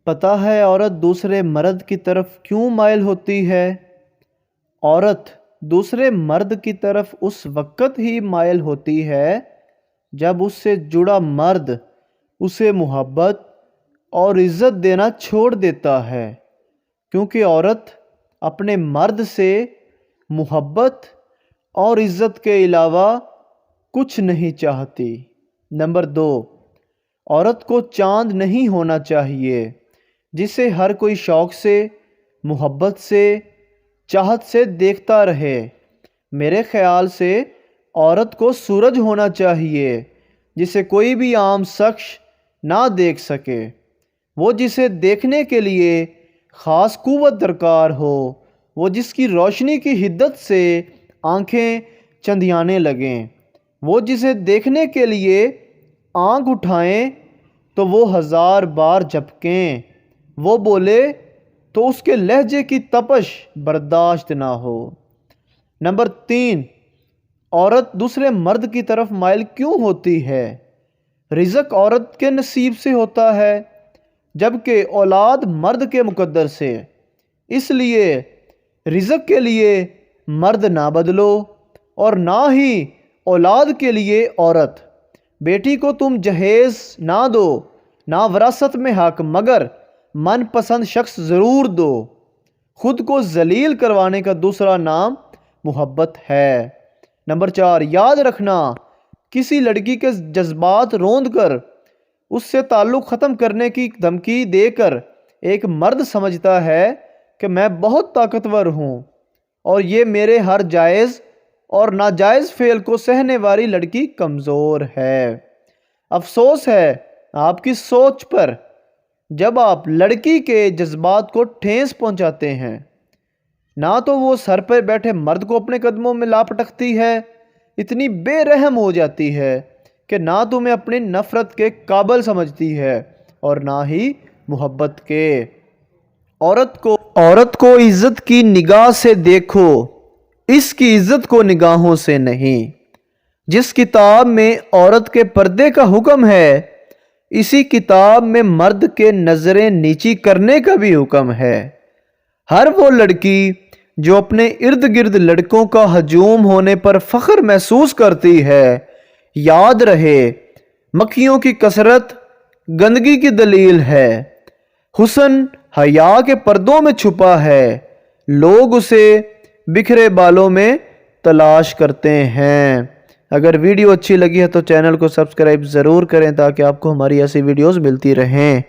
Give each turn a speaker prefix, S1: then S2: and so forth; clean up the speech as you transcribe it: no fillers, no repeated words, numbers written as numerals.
S1: پتہ ہے عورت دوسرے مرد کی طرف کیوں مائل ہوتی ہے؟ عورت دوسرے مرد کی طرف اس وقت ہی مائل ہوتی ہے جب اس سے جڑا مرد اسے محبت اور عزت دینا چھوڑ دیتا ہے، کیونکہ عورت اپنے مرد سے محبت اور عزت کے علاوہ کچھ نہیں چاہتی۔ نمبر 2، عورت کو چاند نہیں ہونا چاہیے جسے ہر کوئی شوق سے، محبت سے، چاہت سے دیکھتا رہے۔ میرے خیال سے عورت کو سورج ہونا چاہیے جسے کوئی بھی عام شخص نہ دیکھ سکے، وہ جسے دیکھنے کے لیے خاص قوت درکار ہو، وہ جس کی روشنی کی حدت سے آنکھیں چندیانے لگیں، وہ جسے دیکھنے کے لیے آنکھ اٹھائیں تو وہ 1000 بار جھپکیں، وہ بولے تو اس کے لہجے کی تپش برداشت نہ ہو۔ نمبر 3، عورت دوسرے مرد کی طرف مائل کیوں ہوتی ہے؟ رزق عورت کے نصیب سے ہوتا ہے جبکہ اولاد مرد کے مقدر سے، اس لیے رزق کے لیے مرد نہ بدلو اور نہ ہی اولاد کے لیے عورت۔ بیٹی کو تم جہیز نہ دو، نہ وراثت میں حق، مگر من پسند شخص ضرور دو۔ خود کو ذلیل کروانے کا دوسرا نام محبت ہے۔ نمبر 4، یاد رکھنا، کسی لڑکی کے جذبات روند کر اس سے تعلق ختم کرنے کی دھمکی دے کر ایک مرد سمجھتا ہے کہ میں بہت طاقتور ہوں اور یہ میرے ہر جائز اور ناجائز فعل کو سہنے والی لڑکی کمزور ہے۔ افسوس ہے آپ کی سوچ پر جب آپ لڑکی کے جذبات کو ٹھیس پہنچاتے ہیں۔ نہ تو وہ سر پر بیٹھے مرد کو اپنے قدموں میں لا پٹکتی ہے، اتنی بے رحم ہو جاتی ہے کہ نہ تمہیں اپنی نفرت کے قابل سمجھتی ہے اور نہ ہی محبت کے۔ عورت کو عزت کی نگاہ سے دیکھو، اس کی عزت کو نگاہوں سے نہیں۔ جس کتاب میں عورت کے پردے کا حکم ہے، اسی کتاب میں مرد کے نظریں نیچی کرنے کا بھی حکم ہے۔ ہر وہ لڑکی جو اپنے ارد گرد لڑکوں کا ہجوم ہونے پر فخر محسوس کرتی ہے، یاد رہے مکھیوں کی کثرت گندگی کی دلیل ہے۔ حسن حیا کے پردوں میں چھپا ہے، لوگ اسے بکھرے بالوں میں تلاش کرتے ہیں۔ اگر ویڈیو اچھی لگی ہے تو چینل کو سبسکرائب ضرور کریں تاکہ آپ کو ہماری ایسی ویڈیوز ملتی رہیں۔